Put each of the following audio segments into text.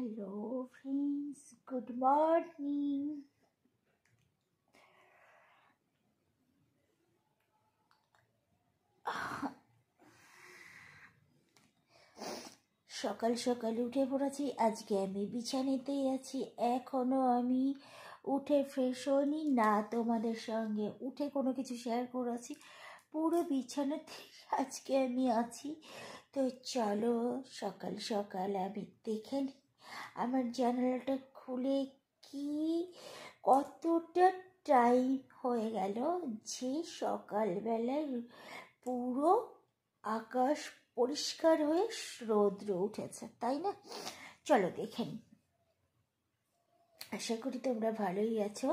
Hello friends, good morning. সকাল সকাল উঠে পড়েছি। আজকে আমি বিছানাতেই আছি, এখনো আমি উঠে ফ্রেশ হইনি না। তোমাদের সঙ্গে উঠে কোনো কিছু শেয়ার করেছি, পুরো বিছানাতে আজকে আমি আছি। তো চলো সকাল সকাল আমি দেখে নিই আমার জানালাটা খুলে কি কতটা টাইম হয়ে গেল যে সকালবেলায় পুরো আকাশ পরিষ্কার হয়ে রৌদ্র উঠেছে, তাই না? চলো দেখে নিই। আশা করি তোমরা ভালোই আছো।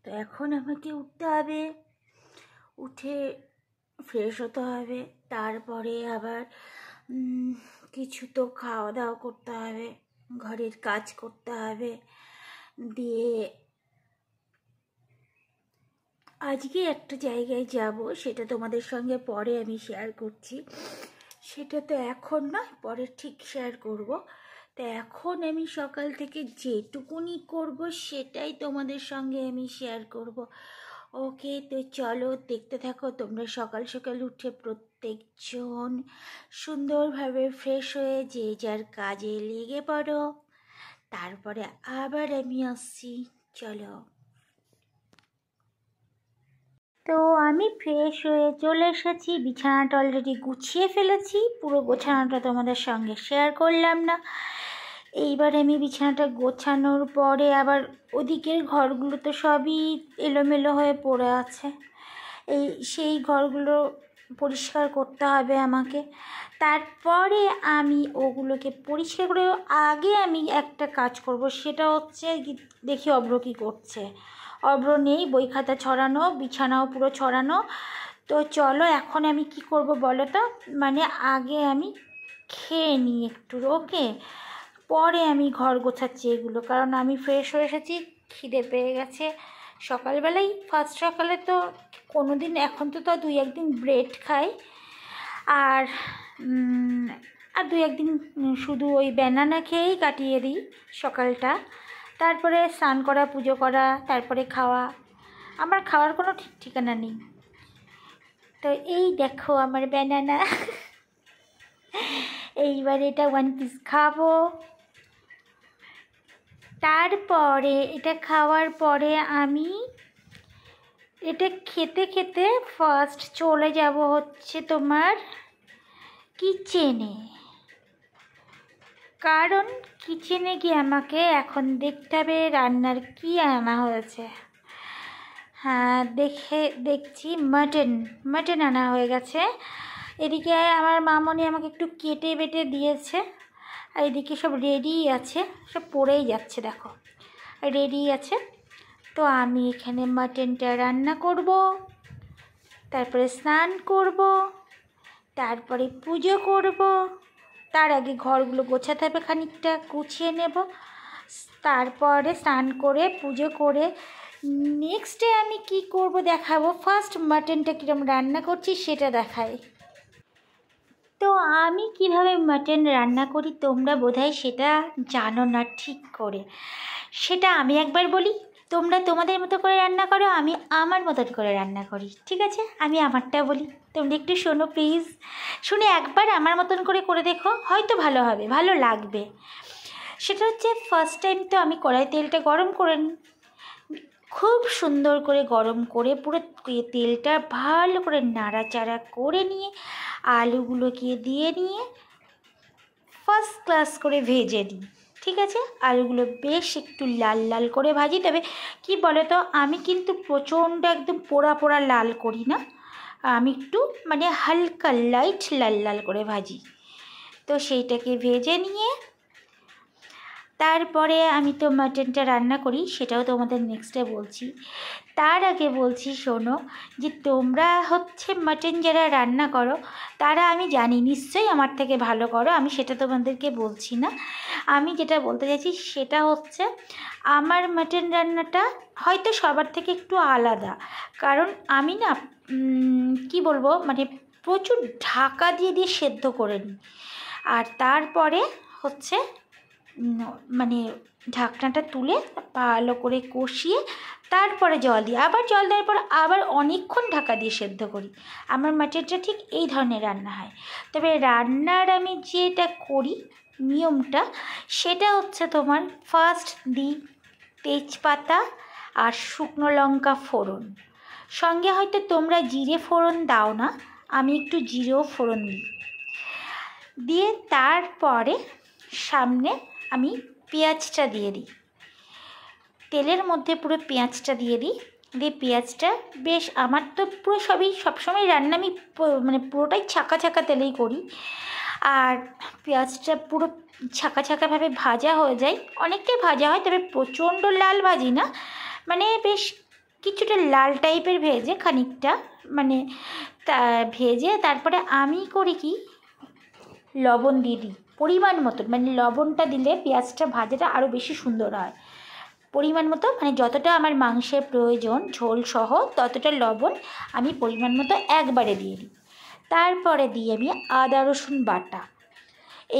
তো এখন আমাকে উঠতে হবে, উঠে ফ্রেশ হতে হবে, তারপরে আবার কিছু তো খাওয়া দাওয়া করতে হবে, ঘরের কাজ করতে হবে। দিয়ে আজকে একটা জায়গায় যাব, সেটা তোমাদের সঙ্গে পরে আমি শেয়ার করছি। সেটা তো এখন নয়, পরে ঠিক শেয়ার করব। তো এখন আমি সকাল থেকে যেটুকুনি করব সেটাই তোমাদের সঙ্গে আমি শেয়ার করব। ওকে, তো চলো দেখতে থাকো তোমরা। সকাল সকাল উঠে প্রত্যেকজন সুন্দরভাবে ফ্রেশ হয়ে যে যার কাজে লেগে পড়ো, তারপরে আবার আমি আসছি। চলো। তো আমি ফ্রেশ হয়ে চলে এসেছি, বিছানাটা অলরেডি গুছিয়ে ফেলেছি। পুরো গোছানোটা তোমাদের সঙ্গে শেয়ার করলাম না। এইবার আমি বিছানাটা গোছানোর পরে আবার ওদিকের ঘরগুলো তো সবই এলোমেলো হয়ে পড়ে আছে, সেই ঘরগুলো পরিষ্কার করতে হবে আমাকে। তারপরে আমি ওগুলোকে পরিষ্কার করে আগে আমি একটা কাজ করব, সেটা হচ্ছে দেখি অব্র কী করছে। অব্র নেই, বই খাতা ছড়ানো, বিছানাও পুরো ছড়ানো। তো চলো এখন আমি কি করব বলো তো, মানে আগে আমি খেয়ে নিই একটু, ওকে? পরে আমি ঘর গোছাচ্ছি এগুলো, কারণ আমি ফ্রেশ হয়ে এসেছি, খিদে পেয়ে গেছে। সকালবেলায় ফার্স্ট সকালে তো কোনো দিন, এখন তো দুই একদিন ব্রেড খাই, আর দুই একদিন শুধু ওই ব্যানানা খেয়েই কাটিয়ে দিই সকালটা। তারপরে স্নান করা, পুজো করা, তারপরে খাওয়া। আমার খাওয়ার কোনো ঠিক ঠিকানা নেই। তো এই দেখো আমার ব্যানানা। এইবার এটা 1 পিস খাবো। তারপরে এটা খাওয়ার পরে আমি এটা খেতে খেতে ফার্স্ট চলে যাব হচ্ছে তোমার কিচেনে, কারণ কিচেনে গিয়ে আমাকে এখন দেখতে হবে রান্নার কি আনা হয়েছে। হ্যাঁ, দেখছি মাটন আনা হয়ে গেছে। এদিকে আমার মামনি আমাকে একটু কেটে বেটে দিয়েছে, আর এদিকে সব রেডি আছে, সব পড়েই যাচ্ছে দেখো, রেডি আছে। তো আমি এখানে মাটনটা রান্না করব, তারপরে স্নান করব, তারপরে পুজো করব। তার আগে ঘরগুলো গোছাতে হবে, খানিকটা গুছিয়ে নেব। তারপরে স্নান করে পুজো করে নেক্সট ডে আমি কি করব দেখাবো। ফার্স্ট মাটনটা কীরকম রান্না করছি সেটা দেখাই। তো আমি কিভাবে মাটন রান্না করি তোমরা বোধহয় সেটা জানো না ঠিক করে, সেটা আমি একবার বলি। তোমরা তোমাদের মতো করে রান্না করো, আমি আমার মতন করে রান্না করি, ঠিক আছে? আমি আমারটা বলি, তোমরা একটু শোনো প্লিজ। শুনে একবার আমার মতন করে দেখো, হয়তো ভালো হবে, ভালো লাগবে। সেটা হচ্ছে ফার্স্ট টাইম তো আমি কড়াই তেলটা গরম করে নিই, খুব সুন্দর করে গরম করে পুরো তেলটা ভালো করে নাড়াচাড়া করে নিয়ে আলুগুলোকে দিয়ে নিয়ে ফার্স্ট ক্লাস করে ভেজে নিই, ঠিক আছে? আলুগুলো বেশ একটু লাল লাল করে ভাজি। তবে কি বলো তো, আমি কিন্তু প্রচণ্ড একদম পোড়া পোড়া লাল করি না, আমি একটু মানে হালকা লাইট লাল লাল করে ভাজি। তো সেইটাকে ভেজে নিয়ে তারপরে আমি তো মাটনটা রান্না করি, সেটাও তোমাদের নেক্সটে বলছি। তার আগে বলছি শোনো, যে তোমরা হচ্ছে মাটন যারা রান্না করো তারা আমি জানি নিশ্চয়ই আমার থেকে ভালো করো, আমি সেটা তোমাদেরকে বলছি না। আমি যেটা বলতে চাইছি সেটা হচ্ছে আমার মাটন রান্নাটা হয়তো সবার থেকে একটু আলাদা, কারণ আমি না কি বলবো, মানে প্রচুর ঢাকা দিয়ে দিয়ে সেদ্ধ করে নিই। আর তারপরে হচ্ছে মানে ঢাকনাটা তুলে ভালো করে কষিয়ে তারপরে জল দিই, আবার জল দেওয়ার পর আবার অনেকক্ষণ ঢাকা দিয়ে সেদ্ধ করি। আমার মাটনটা ঠিক এই ধরনের রান্না হয়। তবে রান্নার আমি যেটা করি নিয়মটা, সেটা হচ্ছে তোমার ফার্স্ট দিই তেজপাতা আর শুকনো লঙ্কা ফোড়ন, সঙ্গে হয়তো তোমরা জিরে ফোড়ন দাও না, আমি একটু জিরেও ফোড়ন দিই। দিয়ে তারপরে সামনে আমি পেঁয়াজটা দিয়ে দিই, তেলের মধ্যে পুরো পেঁয়াজটা দিয়ে দিই। দিয়ে পেঁয়াজটা বেশ, আমার তো পুরো সবসময় রান্না আমি মানে পুরোটাই ছাকা ছাকা তেলেই করি। আর পেঁয়াজটা পুরো ছাকা ছাকাভাবে ভাজা হয়ে যায়, অনেকটাই ভাজা হয়, তবে প্রচণ্ড লাল ভাজি না, মানে বেশ কিছুটা লাল টাইপের ভেজে খানিকটা, মানে তা ভেজে তারপরে আমি করি কি লবণ দিয়ে দিই পরিমাণ মতো, মানে লবণটা দিলে পেঁয়াজটা ভাজাটা আরও বেশি সুন্দর হয়। পরিমাণ মতো, মানে যতটা আমার মাংসের প্রয়োজন ঝোল সহ ততটা লবণ আমি পরিমাণ মতো একবারে দিয়ে দিই। তারপরে দিই আমি আদা রসুন বাটা।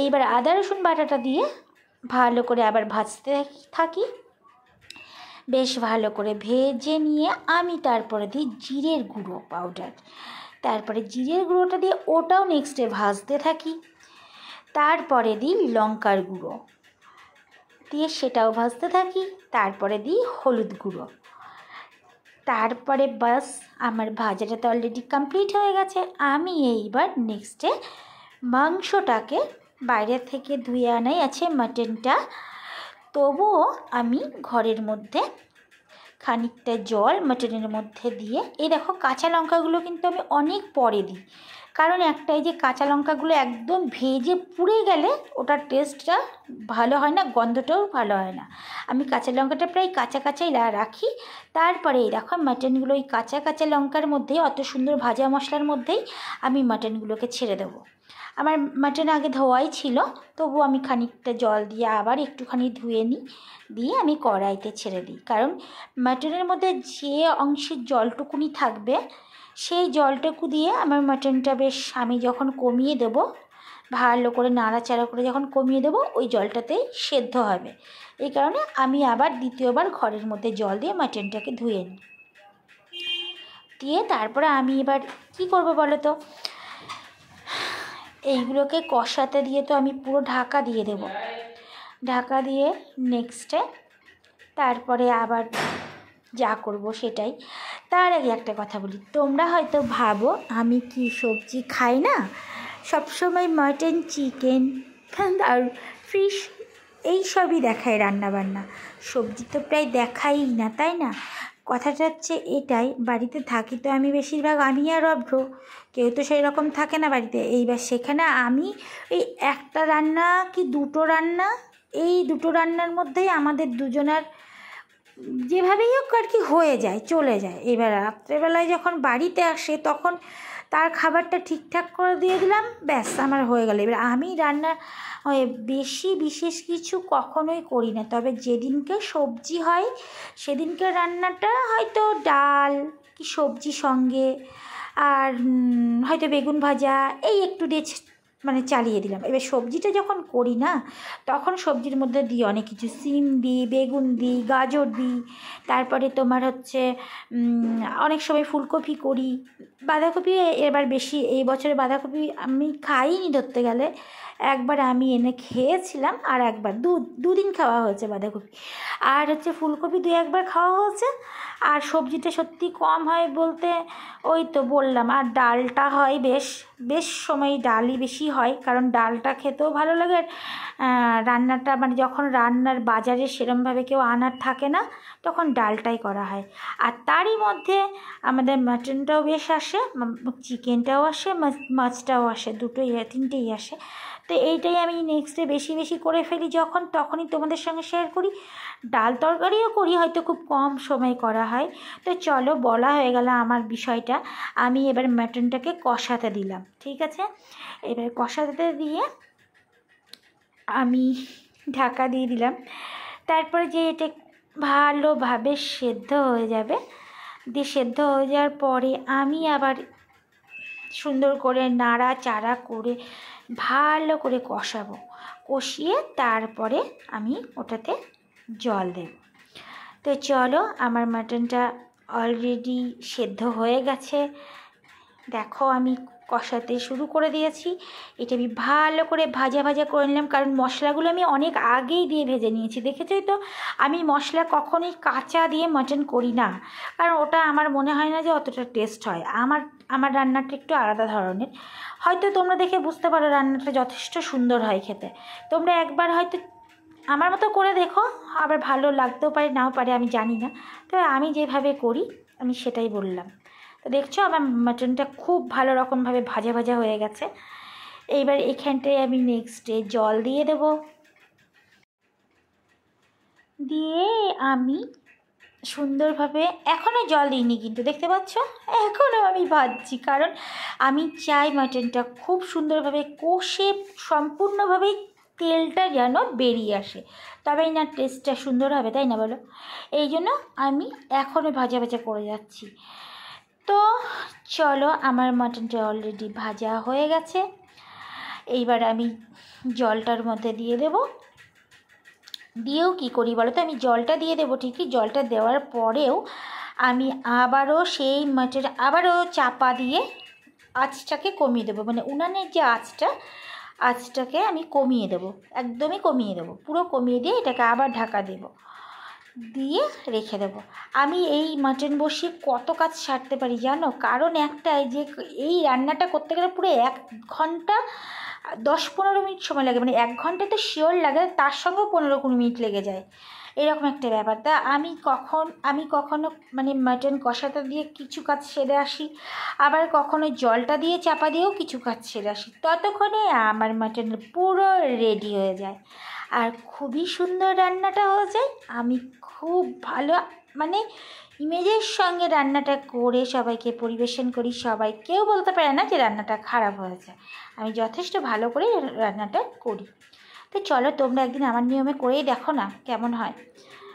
এইবার আদা রসুন বাটাটা দিয়ে ভালো করে আবার ভাজতে থাকি। বেশ ভালো করে ভেজে নিয়ে আমি তারপরে দিই জিরের গুঁড়ো পাউডার, তারপরে জিরের গুঁড়োটা দিয়ে ওটাও নেক্সটে ভাজতে থাকি। তারপরে দিই লঙ্কার গুঁড়ো দিয়ে সেটাও ভাজতে থাকি। তারপরে দিই হলুদ গুঁড়ো। তারপরে বাস আমার ভাজাটা তো অলরেডি কমপ্লিট হয়ে গেছে। আমি এইবার নেক্সটে মাংসটাকে বাইরে থেকে ধুয়ে আনাই আছে মাটনটা, তবুও আমি ঘরের মধ্যে খানিকটা জল মাটনের মধ্যে দিয়ে, এই দেখো কাঁচা লঙ্কাগুলো কিন্তু আমি অনেক পরে দিই, কারণ একটাই যে কাঁচা লঙ্কাগুলো একদম ভেজে পুড়ে গেলে ওটার টেস্টটা ভালো হয় না, গন্ধটাও ভালো হয় না। আমি কাঁচা লঙ্কাটা প্রায় কাঁচা কাঁচাই রাখি। তারপরে এই দেখো মাটনগুলো ওই কাঁচা কাঁচা লঙ্কার মধ্যেই, অত সুন্দর ভাজা মশলার মধ্যেই আমি মাটনগুলোকে ছেড়ে দেবো। আমার মাটন আগে ধোয়াই ছিল, তবু আমি খানিকটা জল দিয়ে আবার একটুখানি ধুয়ে নিই, দিয়ে আমি কড়াইতে ছেড়ে দিই। কারণ মাটনের মধ্যে যে অংশের জলটুকুনি থাকবে সেই জলটুকু দিয়ে আমার মাটনটা বেশ, আমি যখন কমিয়ে দেবো ভালো করে নাড়াচাড়া করে যখন কমিয়ে দেবো ওই জলটাতেই সেদ্ধ হবে। এই কারণে আমি আবার দ্বিতীয়বার ঘরের মধ্যে জল দিয়ে মাটনটাকে ধুয়ে নিই। দিয়ে তারপরে আমি এবার কী করবো বলো তো, এইগুলোকে কষাতে দিয়ে তো আমি পুরো ঢাকা দিয়ে দেব। ঢাকা দিয়ে নেক্সটে তারপরে আবার যা করব সেটাই। তার আগে একটা কথা বলি, তোমরা হয়তো ভাবো আমি কি সবজি খাই না, সবসময় মাটন চিকেন আর ফিশ এইসবই দেখায় রান্নাবান্না, সবজি তো প্রায় দেখাই না, তাই না? কথাটা হচ্ছে এটাই, বাড়িতে থাকি তো আমি বেশিরভাগ, আমি আর অভ্র, কেউ তো সেই রকম থাকে না বাড়িতে। এইবার সেখানে আমি এই একটা রান্না কি দুটো রান্না, এই দুটো রান্নার মধ্যেই আমাদের দুজনার যেভাবেই হোক আর কি হয়ে যায়, চলে যায়। এবার রাত্রেবেলায় যখন বাড়িতে আসে তখন তার খাবারটা ঠিকঠাক করে দিয়ে দিলাম, ব্যাস আমার হয়ে গেল। এবার আমি রান্না বেশি বিশেষ কিছু কখনোই করি না, তবে যেদিনকে সবজি হয় সেদিনকে রান্নাটা হয়তো ডাল কি সবজি সঙ্গে আর হয়তো বেগুন ভাজা এই একটু দিয়ে মানে চালিয়ে দিলাম। এবার সবজিটা যখন করি না তখন সবজির মধ্যে দিই অনেক কিছু, সিম দিই, বেগুন দিই, গাজর দিই, তারপরে তোমার হচ্ছে অনেক সময় ফুলকপি করি, বাঁধাকপি এবার বেশি, এই বছরে বাঁধাকপি আমি খাইনি ধরতে গেলে, একবার আমি এনে খেয়েছিলাম আর একবার দুদিন খাওয়া হয়েছে বাঁধাকপি, আর হচ্ছে ফুলকপি 2-1বার খাওয়া হয়েছে। আর সবজিটা সত্যি কম হয় বলতে ওই তো বললাম, আর ডালটা হয় বেশ সময় ডালই বেশি হয়, কারণ ডালটা খেতেও ভালো লাগে। আর রান্নাটা মানে যখন রান্নার বাজারে সেরমভাবে কেউ আনার থাকে না তখন ডালটাই করা হয়। আর তারই মধ্যে আমাদের মাটনটাও বেশ আসে, চিকেনটাও আসে, মাছটাও আসে, তিনটেই আসে। তো এইটাই আমি নেক্সট ডে বেশি বেশি করে ফেলি যখন, তখনই তোমাদের সঙ্গে শেয়ার করি। ডাল তরকারিও করি, হয়তো খুব কম সময় করা হয়। তো চলো, বলা হয়ে গেল আমার বিষয়টা। আমি এবার মাটনটাকে কষাতে দিলাম, ঠিক আছে। এবার কষাতে দিয়ে আমি ঢাকা দিয়ে দিলাম। তারপরে যে এটা ভালোভাবে সেদ্ধ হয়ে যাবে, দিয়ে সেদ্ধ হয়ে যাওয়ার পরে আমি আবার সুন্দর করে নাড়াচাড়া করে ভালো করে কষাবো। কষিয়ে তারপরে আমি ওটাতে জল দেব। তো চলো, আমার মাটনটা অলরেডি সেদ্ধ হয়ে গেছে। দেখো, আমি কষাতে শুরু করে দিয়েছি। এটা আমি ভালো করে ভাজা ভাজা করে নিলাম, কারণ মশলাগুলো আমি অনেক আগেই দিয়ে ভেজে নিয়েছি। দেখেছোই তো, আমি মশলা কখনোই কাঁচা দিয়ে মাটন করি না, কারণ ওটা আমার মনে হয় না যে অতটা টেস্ট হয়। আমার রান্নাটা একটু আলাদা ধরনের। হয়তো তোমরা দেখে বুঝতে পারো রান্নাটা যথেষ্ট সুন্দর হয় খেতে। তোমরা একবার হয়তো আমার মতো করে দেখো, আবার ভালো লাগতেও পারে নাও পারে, আমি জানি না। তবে আমি যেভাবে করি আমি সেটাই বললাম। তো দেখছো, আমার মাটনটা খুব ভালো রকমভাবে ভাজা ভাজা হয়ে গেছে। এইবার এখানটায় আমি নেক্সটে জল দিয়ে দেব। দিয়ে আমি সুন্দরভাবে, এখনও জল দিইনি কিন্তু, দেখতে পাচ্ছ এখনও আমি ভাজছি, কারণ আমি চাই মাটনটা খুব সুন্দরভাবে কষে সম্পূর্ণভাবেই তেলটা যেন বেরিয়ে আসে, তবেই না টেস্টটা সুন্দর হবে, তাই না বলো? এই জন্য আমি এখনও ভাজা ভাজা করে যাচ্ছি। তো চলো, আমার মাটনটা অলরেডি ভাজা হয়ে গেছে। এইবার আমি জলটার মধ্যে দিয়ে দেব। দিয়েও কি করি বলো তো, আমি জলটা দিয়ে দেবো ঠিকই, জলটা দেওয়ার পরেও আমি আবারও সেই মাটন আবারও চাপা দিয়ে আঁচটাকে কমিয়ে দেবো, মানে উনানের যে আঁচটাকে আমি কমিয়ে দেবো, একদমই কমিয়ে দেবো, পুরো কমিয়ে দিয়ে এটাকে আবার ঢাকা দেবো, দিয়ে রেখে দেবো। আমি এই মাটন বসিয়ে কত কাজ সারতে পারি জানো? কারণ একটাই, যে এই রান্নাটা করতে গেলে পুরো 1 ঘন্টা 10-15 মিনিট সময় লাগে, মানে 1 ঘন্টা তো শিওর লাগে, তার সঙ্গেও 15-20 মিনিট লেগে যায়, এরকম একটা ব্যাপার। তা আমি কখনো মানে মাটন কষাটা দিয়ে কিছু কাজ সেরে আসি, আবার কখনো জলটা দিয়ে চাপা দিয়েও কিছু কাজ সেরে আসি, ততক্ষণে আমার মাটন পুরো রেডি হয়ে যায় আর খুবই সুন্দর রান্নাটা হয়ে যায়। আমি খুব ভালো, মানে ইমেজের সঙ্গে রান্নাটা করে সবাইকে পরিবেশন করি, সবাই কেউ বলতে পারে না যে রান্নাটা খারাপ হয়েছে। আমি যথেষ্ট ভালো করে রান্নাটা করি। তো চলো, তোমরা একদিন আমার নিয়মে করেই দেখো না কেমন হয়।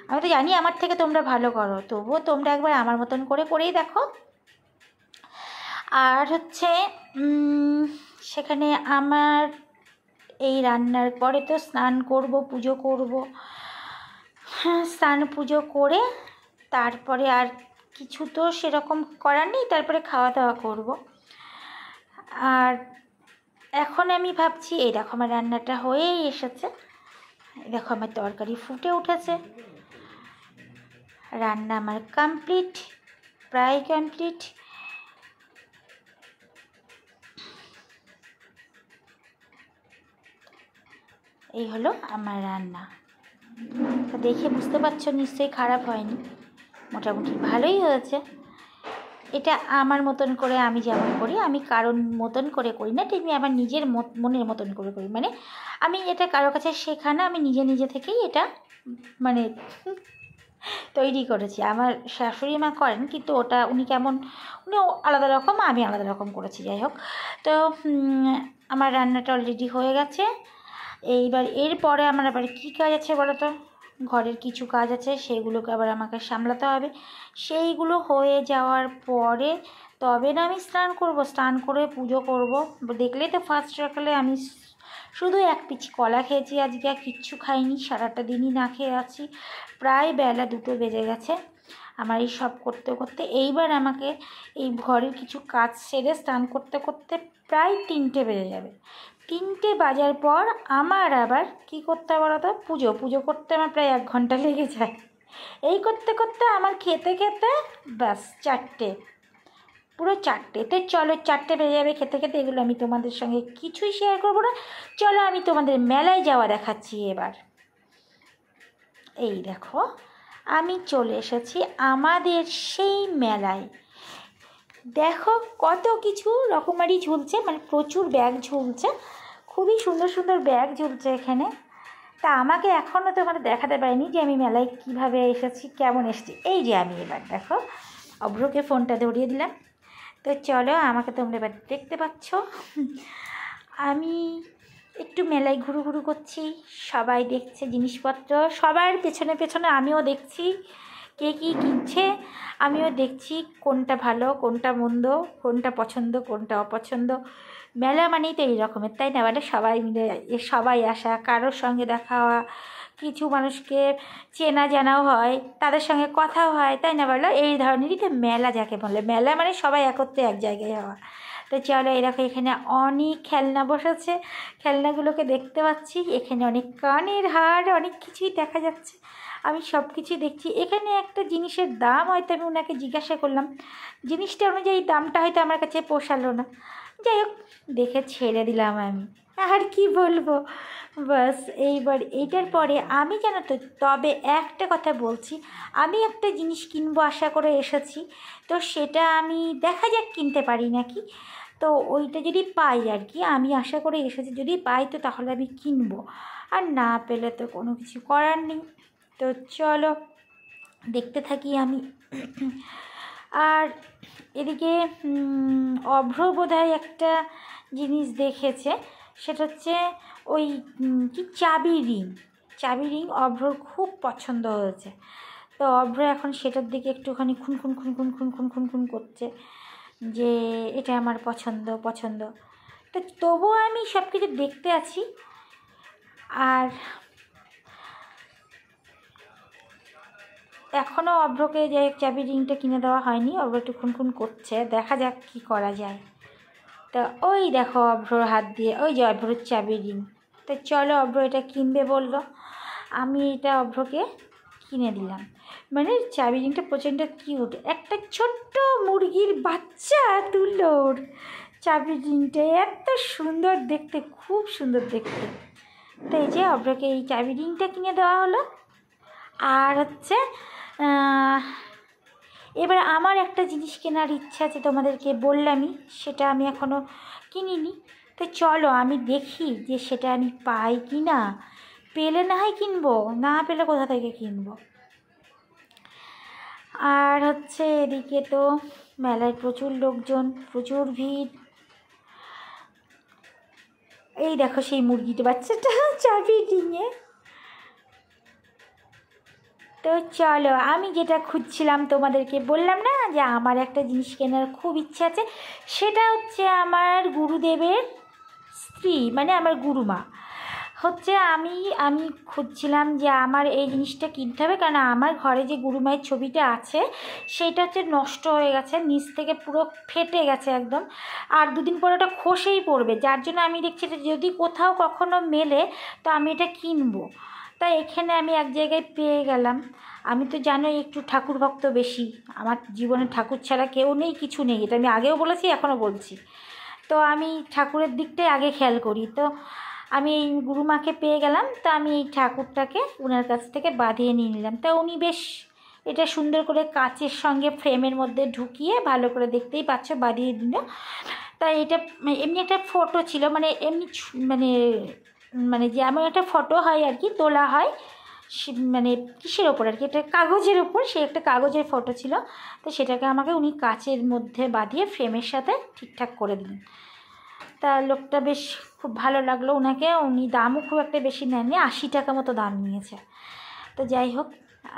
আমি তো জানি আমার থেকে তোমরা ভালো করো, তবুও তোমরা একবার আমার মতন করেই দেখো। আর হচ্ছে সেখানে আমার এই রান্নার পরে তো স্নান করব, পুজো করব। হ্যাঁ, স্নান পুজো করে তারপরে আর কিছু তো সেরকম করার নেই, তারপরে খাওয়া দাওয়া করব। আর এখন আমি ভাবছি, এই দেখো আমার রান্নাটা হয়েই এসেছে, দেখো আমার তরকারি ফুটে উঠেছে, রান্না আমার কমপ্লিট, প্রায় কমপ্লিট। এই হলো আমার রান্না। দেখে বুঝতে পারছো নিশ্চয়ই খারাপ হয়নি, মোটামুটি ভালোই হয়েছে। এটা আমার মতন করে, আমি যেমন করি, আমি কারোর মতন করে করি না, ঠিক আমার নিজের মনের মতন করে করি। মানে আমি এটা কারোর কাছে শেখা না, আমি নিজে থেকেই এটা মানে তৈরি করেছি। আমার শাশুড়ি মা করেন, কিন্তু উনি আলাদা রকম, আমি আলাদা রকম করেছি। যাই হোক, তো আমার রান্নাটা অলরেডি হয়ে গেছে। এইবার এরপরে আমার আবার কী কাজ আছে বলো তো? ঘরের কিছু কাজ আছে, সেইগুলোকে আবার আমাকে সামলাতে হবে। সেইগুলো হয়ে যাওয়ার পরে তবে না আমি স্নান করব, স্নান করে পুজো করব। দেখলেই তো ফার্স্ট সকালে আমি শুধু 1 পিচ কলা খেয়েছি, আজকে আর কিচ্ছু খাইনি, সারাটা দিনই না খেয়ে আছি, প্রায় বেলা 2টো বেজে গেছে আমার এই সব করতে করতে। এইবার আমাকে এই ঘরের কিছু কাজ সেরে স্নান করতে করতে প্রায় 3টে বেজে যাবে। 3টে বাজার পর আমার আবার কী করতে হবে বলো তো? পুজো করতে আমার প্রায় 1 ঘন্টা লেগে যায়। এই করতে করতে আমার খেতে ব্যাস 4টে, পুরো 4টে। তো চলো, 4টে বেজে যাবে খেতে খেতে, এগুলো আমি তোমাদের সঙ্গে কিছুই শেয়ার করবো না। চলো, আমি তোমাদের মেলায় যাওয়া দেখাচ্ছি এবার। এই দেখো, আমি চলে এসেছি আমাদের সেই মেলায়। দেখো কত কিছু রকমারি ঝুলছে, মানে প্রচুর ব্যাগ ঝুলছে, খুবই সুন্দর সুন্দর ব্যাগ ঝুলছে এখানে। তা আমাকে এখনও তোমাদের দেখাতে পারিনি যে আমি মেলায় কীভাবে এসেছি, কেমন এসেছি। এই যে আমি এবার দেখো অভ্রকে ফোনটা ধরিয়ে দিলাম। তো চলো, আমাকে তোমরা এবার দেখতে পাচ্ছ। আমি একটু মেলায় ঘুরু ঘুরু করছি, সবাই দেখছে জিনিসপত্র, সবার পেছনে পেছনে আমিও দেখছি কে কী কিনছে, আমিও দেখছি কোনটা ভালো কোনটা মন্দ, কোনটা পছন্দ কোনটা অপছন্দ। মেলা মানেই তো এই রকমের, তাই না? মানে সবাই মিলে সবাই আসা, কারোর সঙ্গে দেখা হওয়া, কিছু মানুষকে চেনা জানাও হয়, তাদের সঙ্গে কথাও হয়, তাই না বলো? এই ধরনেরই তো মেলা যাকে বলে। মেলা মানে সবাই একত্রে এক জায়গায় হওয়া। তো চলো, এরকম এখানে অনেক খেলনা বসেছে, খেলনাগুলোকে দেখতে পাচ্ছি। এখানে অনেক কানের হার, অনেক কিছুই দেখা যাচ্ছে, আমি সব কিছুই দেখছি। এখানে একটা জিনিসের দাম হয়তো আমি ওনাকে জিজ্ঞাসা করলাম, জিনিসটা অনুযায়ী দামটা হয়তো আমার কাছে পোষালো না। যাই হোক, দেখে ছেড়ে দিলাম আমি, আর কি বলবো। বাস এইবার এইটার পরে আমি জানো তো, তবে একটা কথা বলছি, আমি একটা জিনিস কিনবো আশা করে এসেছি, তো সেটা আমি দেখা যাক কিনতে পারি নাকি। তো ওইটা যদি পাই আর কি, আমি আশা করে এসেছি, যদি পাই তো তাহলে আমি কিনবো, আর না পেলে তো কোনো কিছু করার নেই। তো চলো দেখতে থাকি আমি। আর এদিকে অভ্র বোধহয় একটা জিনিস দেখেছে, সেটা হচ্ছে ওই কি চাবি রিং অভ্রর খুব পছন্দ হয়েছে। তো অভ্র এখন সেটার দিকে একটুখানি খুন করছে যে এটা আমার পছন্দ। তো তবুও আমি সব কিছু দেখতে আছি, আর এখনও অভ্রকে যে চাবি রিংটা কিনে দেওয়া হয়নি। অভ্র একটু খুন করছে, দেখা যাক কী করা যায়। তা ওই দেখো অভ্রর হাত দিয়ে ওই যে অভ্রর চাবি রিং। তো চলো, অভ্র এটা কিনবে বললো, আমি এটা অভ্রকে কিনে দিলাম। মানে চাবি রিংটা প্রচণ্ড কিউট, একটা ছোট্ট মুরগির বাচ্চা তুলোর চাবি রিংটা, এত সুন্দর দেখতে, খুব সুন্দর দেখতে। তো এই যে অভ্রকে এই চাবি রিংটা কিনে দেওয়া হলো। আর হচ্ছে এবার আমার একটা জিনিস কেনার ইচ্ছা আছে, তোমাদেরকে বললামই, সেটা আমি এখনও কিনিনি। তো চলো আমি দেখি যে সেটা আমি পাই কি না, পেলে না হয় কিনবো, না পেলে কোথা থেকে কিনবো। আর হচ্ছে এদিকে তো মেলায় প্রচুর লোকজন, প্রচুর ভিড়। এই দেখো সেই মুরগিটা বাচ্চাটা চাবি রিংয়ে। তো চলো, আমি যেটা খুঁজছিলাম, তোমাদেরকে বললাম না যে আমার একটা জিনিস কেনার খুব ইচ্ছে আছে, সেটা হচ্ছে আমার গুরুদেবের স্ত্রী, মানে আমার গুরুমা হচ্ছে। আমি খুঁজছিলাম যে আমার এই জিনিসটা কিনতে হবে, কারণ আমার ঘরে যে গুরুমায়ের ছবিটা আছে সেইটা হচ্ছে নষ্ট হয়ে গেছে, নিচ থেকে পুরো ফেটে গেছে একদম, আর দুদিন পরে ওটা খসেই পড়বে। যার জন্য আমি দেখছি এটা যদি কোথাও কখনো মেলে তো আমি এটা কিনবো। তাই এখানে আমি এক জায়গায় পেয়ে গেলাম। আমি তো জানোই একটু ঠাকুর ভক্ত বেশি, আমার জীবনে ঠাকুর ছাড়া কেউ নেই, কিছু নেই, এটা আমি আগেও বলেছি এখনও বলছি। তো আমি ঠাকুরের দিকটাই আগে খেয়াল করি। তো আমি এই গুরুমাকে পেয়ে গেলাম, তো আমি এই ঠাকুরটাকে ওনার কাছ থেকে বাঁধিয়ে নিয়ে নিলাম। তা উনি বেশ এটা সুন্দর করে কাচের সঙ্গে ফ্রেমের মধ্যে ঢুকিয়ে ভালো করে, দেখতেই পাচ্ছ, বাঁধিয়ে দিল। তাই এটা এমনি একটা ফটো ছিল, মানে এমনি মানে মানে যেমন একটা ফটো হয় আর কি, তোলা হয় মানে কিসের ওপর আর কি, একটা কাগজের ওপর, সে একটা কাগজের ফটো ছিল। তো সেটাকে আমাকে উনি কাচের মধ্যে বাঁধিয়ে ফ্রেমের সাথে ঠিকঠাক করে দিলেন। তা লোকটা বেশ খুব ভালো লাগলো ওনাকে, উনি দামও খুব একটা বেশি নেননি, 80 টাকা মতো দাম নিয়েছে। তো যাই হোক,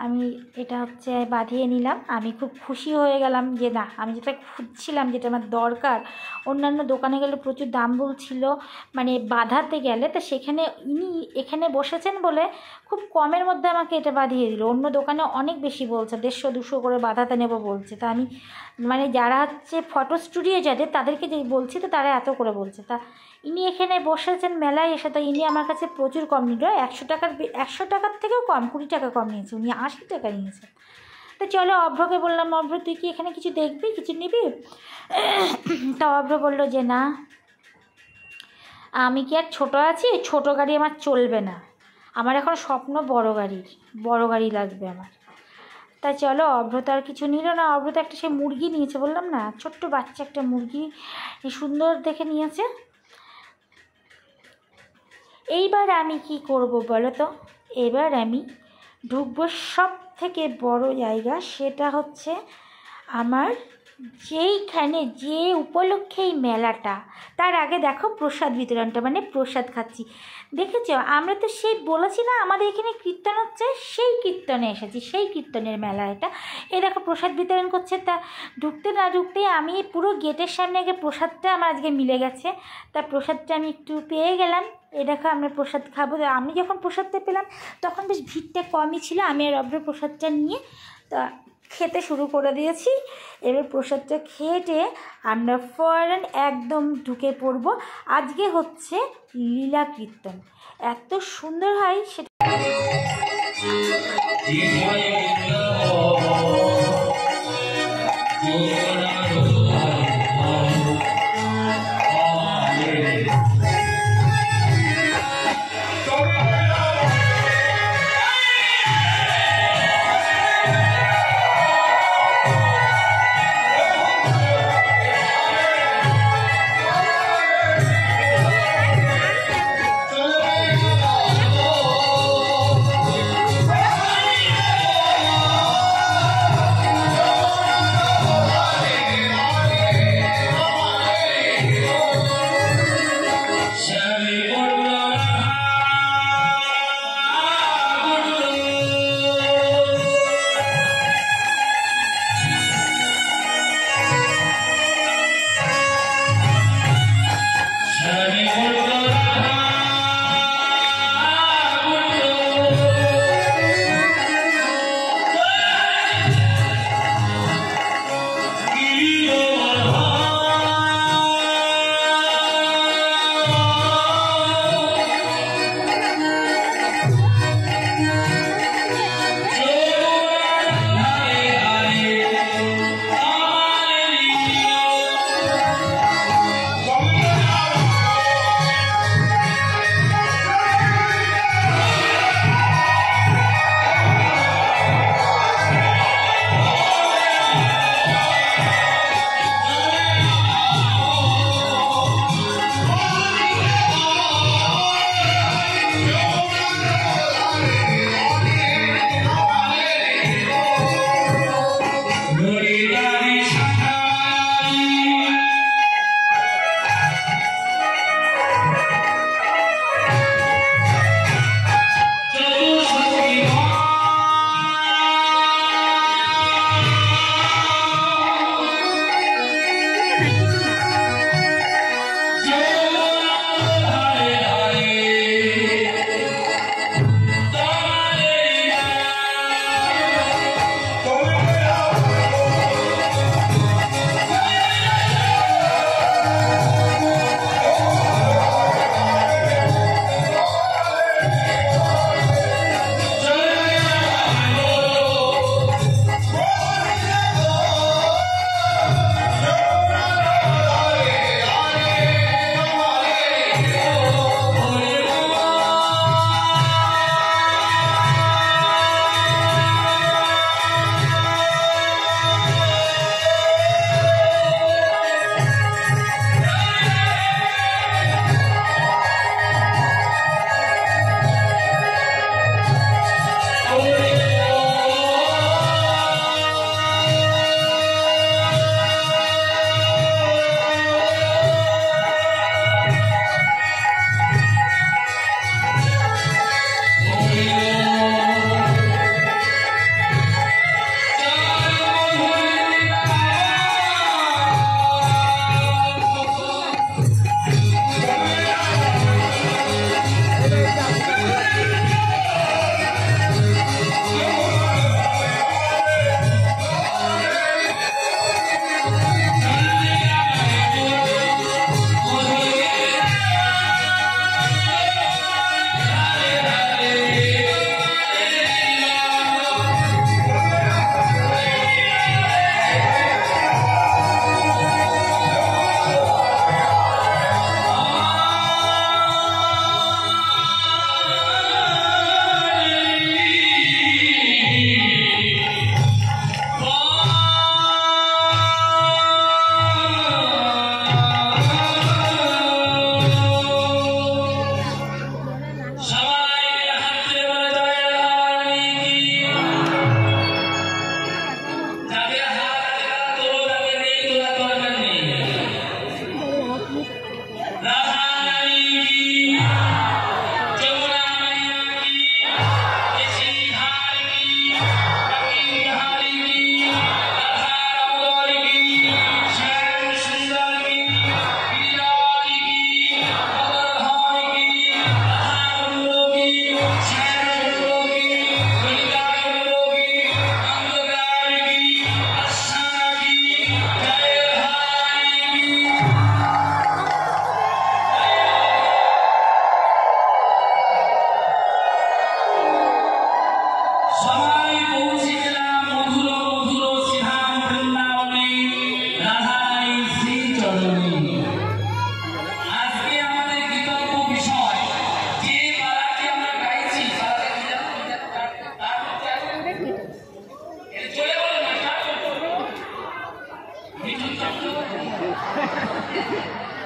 আমি এটা হচ্ছে বাঁধিয়ে নিলাম। আমি খুব খুশি হয়ে গেলাম যে না, আমি যেটা খুঁজছিলাম, যেটা আমার দরকার, অন্যান্য দোকানে গেলে প্রচুর দাম বলছিল মানে বাঁধাতে গেলে, তো সেখানে ইনি এখানে বসেছেন বলে খুব কমের মধ্যে আমাকে এটা বাঁধিয়ে দিল। অন্য দোকানে অনেক বেশি বলছে, 150-200 করে বাঁধাতে নেবো বলছে। তা আমি মানে যারা হচ্ছে ফটো স্টুডিও যাদের, তাদেরকে যে বলছি, তো তারা এত করে বলছে। তা ইনি এখানে বসেছেন মেলায় এসে, তো ইনি আমার কাছে প্রচুর কম নিল, 100 টাকার থেকেও কম, 20 টাকা কম নিয়েছে, উনি 80 টাকা নিয়েছে। তো চলো, অভ্রকে বললাম, অভ্র তুই কি এখানে কিছু দেখবি, কিছু নিবি? তা অভ্র বললো যে না, আমি কি আর ছোটো আছি, ছোটো গাড়ি আমার চলবে না, আমার এখন স্বপ্ন বড় গাড়ি লাগবে আমার। তাই চলো, অভ্র তো আর কিছু নিল না। অভ্র তো একটা সে মুরগি নিয়েছে, বললাম না, ছোট্ট বাচ্চা একটা মুরগি সুন্দর দেখে নিয়েছে। এইবার আমি কি করব বলো তো? এবার আমি ঢুকবো সব থেকে বড় জায়গা, সেটা হচ্ছে আমার যেইখানে যে উপলক্ষে এই মেলাটা, তার আগে দেখো প্রসাদ বিতরণটা, মানে প্রসাদ খাচ্ছি। দেখেছো, আমরা তো সেই বলেছি না আমাদের এখানে কীর্তন হচ্ছে, সেই কীর্তনে এসেছি, সেই কীর্তনের মেলা এটা। এই দেখো প্রসাদ বিতরণ করছে। তা ঢুকতে না ঢুকতেই আমি পুরো গেটের সামনে আগে প্রসাদটা আমার আজকে মিলে গেছে, তা প্রসাদটা আমি একটু পেয়ে গেলাম। এ দেখো আমরা প্রসাদ খাবো। আমি যখন প্রসাদটা পেলাম তখন বেশ ভিড়টা কমই ছিল, আমি আর অব্র প্রসাদটা নিয়ে তা খেতে শুরু করে দিয়েছি। এবার প্রসাদটা খেয়ে আমরা ফরেন একদম ঢুকে পড়ব। আজকে হচ্ছে লীলা কীর্তন, এত সুন্দর হয় সেটা।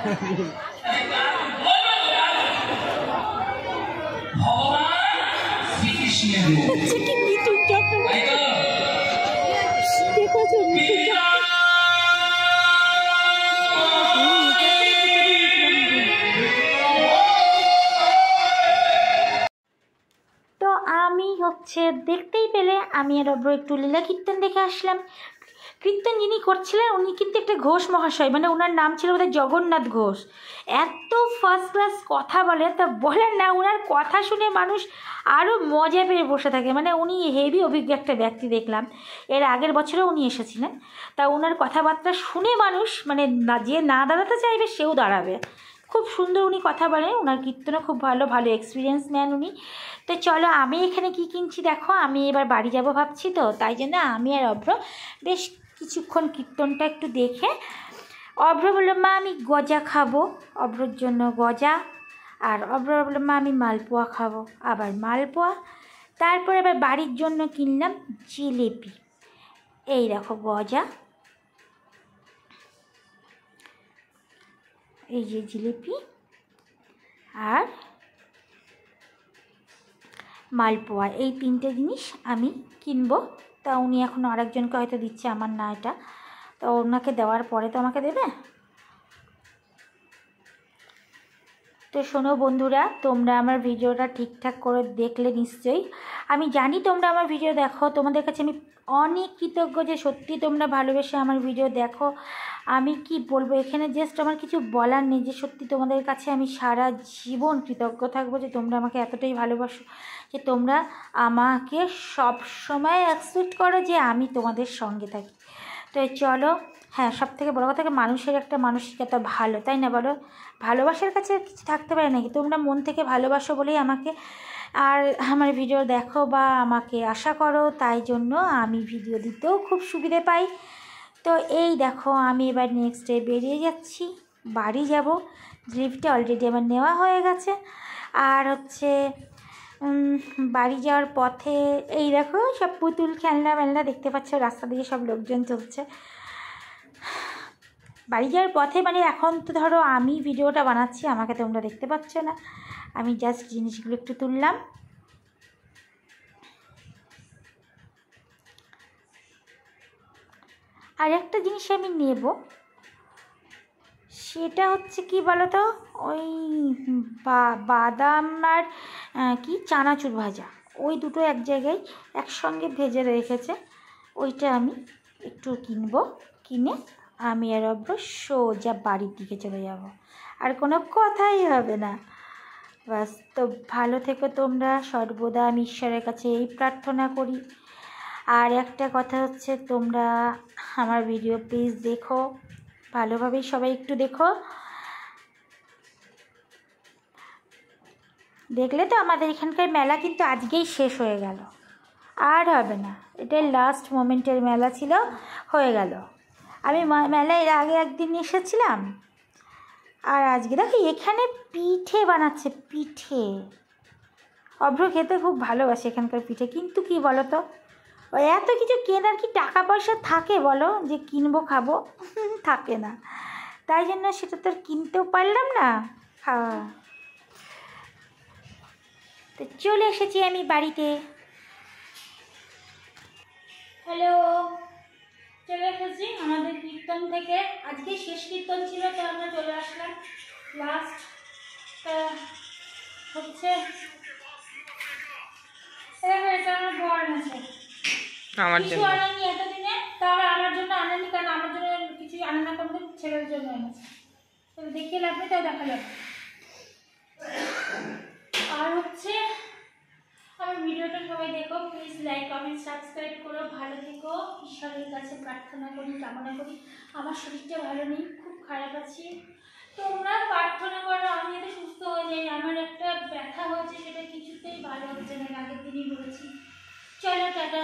তো আমি হচ্ছে দেখতেই পেলে আমি আর অব্র একটু লীলা কীর্তন দেখে আসলাম। কীর্তন যিনি করছিলেন উনি কিন্তু একটা ঘোষ মহাশয়, মানে ওনার নাম ছিল বোধহয় জগন্নাথ ঘোষ। এত ফার্স্ট ক্লাস কথা বলে, তা বলেন না, ওনার কথা শুনে মানুষ আরও মজা পেয়ে বসে থাকে। মানে উনি হেভি অভিজ্ঞ একটা ব্যক্তি দেখলাম। এর আগের বছরেও উনি এসেছিলেন। তা ওনার কথাবার্তা শুনে মানুষ মানে যে না দাঁড়াতে চাইবে সেও দাঁড়াবে। খুব সুন্দর উনি কথা বলেন, ওনার কীর্তনও খুব ভালো, ভালো এক্সপিরিয়েন্স নেন উনি। তো চলো আমি এখানে কি কিনছি দেখো। আমি এবার বাড়ি যাব ভাবছি, তো তাই জন্য আমি আর অভ্র বেশ কিছুক্ষণ কীর্তনটা একটু দেখে, অভ্র বললো মা আমি গজা খাবো, অভ্রর জন্য গজা। আর অভ্র বললো মা আমি মালপোয়া খাবো, আবার মালপোয়া। তারপর এবার বাড়ির জন্য কিনলাম জিলিপি। এই দেখো গজা, এই যে জিলিপি আর মালপোয়া, এই তিনটে জিনিস আমি কিনবো। তা উনি এখন আরেকজনকে হয়তো দিচ্ছে, আমার না এটা, তো ওনাকে দেওয়ার পরে তো আমাকে দেবে। তো শোনো বন্ধুরা, তোমরা আমার ভিডিওটা ঠিকঠাক করে দেখলে নিশ্চয়ই। আমি জানি তোমরা আমার ভিডিও দেখো, তোমাদের কাছে আমি অনেক কৃতজ্ঞ যে সত্যি তোমরা ভালোবেসে আমার ভিডিও দেখো। আমি কি বলবো, এখানে জাস্ট আমার কিছু বলার নেই, যে সত্যি তোমাদের কাছে আমি সারা জীবন কৃতজ্ঞ থাকবো যে তোমরা আমাকে এতটাই ভালোবাসো, যে তোমরা আমাকে সব সময় অ্যাকসেপ্ট করো যে আমি তোমাদের সঙ্গে থাকি। তো চলো, হ্যাঁ সব থেকে বড়ো কথা, মানুষের একটা মানসিকতা ভালো, তাই না বলো? ভালোবাসার কাছে কিছু থাকতে পারে নাকি? তোমরা মন থেকে ভালোবাসো বলেই আমাকে আর আমার ভিডিও দেখো বা আমাকে আশা করো, তাই জন্য আমি ভিডিও দিতেও খুব সুবিধে পাই। তো এই দেখো আমি এবার নেক্সট ডে বেরিয়ে যাচ্ছি, বাড়ি যাব। লিফটটা অলরেডি আমার নেওয়া হয়ে গেছে। আর হচ্ছে বাড়ি যাওয়ার পথে এই দেখো সব পুতুল খেলনা মেলনা দেখতে পাচ্ছ, রাস্তা দিয়ে সব লোকজন চলছে। বাড়ি যাওয়ার পথে মানে এখন তো ধরো আমি ভিডিওটা বানাচ্ছি, আমাকে তোমরা দেখতে পাচ্ছ না, আমি জাস্ট জিনিসগুলো একটু তুললাম। আর একটা জিনিস আমি নেব, সেটা হচ্ছে কি বলো তো, ওই বাদাম আর কি চানাচুর ভাজা, ওই দুটো এক জায়গায় একসঙ্গে ভেজে রেখেছে, ওইটা আমি একটু কিনবো। কিনে আমি আর অব্র সোজা বাড়ির দিকে চলে যাব, আর কোনো কথাই হবে না। বাস, তো ভালো থেকো তোমরা সর্বদা, আমি ঈশ্বরের কাছে এই প্রার্থনা করি। আর একটা কথা হচ্ছে, তোমরা আমার ভিডিও প্লিজ দেখো, ভালোভাবেই সবাই একটু দেখো। দেখলে তো আমাদের এখানকার মেলা কিন্তু আজকেই শেষ হয়ে গেল, আর হবে না, এটাই লাস্ট মোমেন্টের মেলা ছিল, হয়ে গেল। আমি মেলায় এর আগে একদিন এসেছিলাম, আর আজকে দেখো এখানে পিঠে বানাচ্ছে, পিঠে। অভ্র খেতে খুব ভালোবাসে এখানকার পিঠে, কিন্তু কি বলো তো, ওই এত কিছু কেনার কি টাকা পয়সা থাকে বলো, যে কিনবো খাবো? থাকে না, তাই জন্য সেটা তো কিনতেও পারলাম না। হ্যাঁ, তো চলে এসেছি আমি বাড়িতে। হ্যালো, চলে এসেছি আমাদের কীর্তন থেকে, আজকে শেষ কীর্তন ছিল, তো আমরা চলে আসলাম লাস্ট। হচ্ছে এটা আমার বর আছে, আমার জন্য আনেনি এতদিনে, তাহলে আমার জন্য আনেনি, কারণ আমার জন্য কিছু আনে না, তোমাদের ছেলের জন্য এনেছে। তো দেখিয়ে লাভ নেই, তাও দেখা যাবে। আর হচ্ছে আমার ভিডিওটা সবাই দেখো, প্লিজ লাইক কমেন্ট সাবস্ক্রাইব করো, ভালো থেকো, ঈশ্বরের কাছে প্রার্থনা করি, কামনা করি। আমার শরীরটা ভালো নেই, খুব খারাপ আছি, তোমরা প্রার্থনা করো আমি যাতে সুস্থ হয়ে যাই। আমার একটা ব্যথা হয়েছে, সেটা কিছুতেই ভালো হচ্ছে না, আগের দিনই বলেছি। চলো টাটা।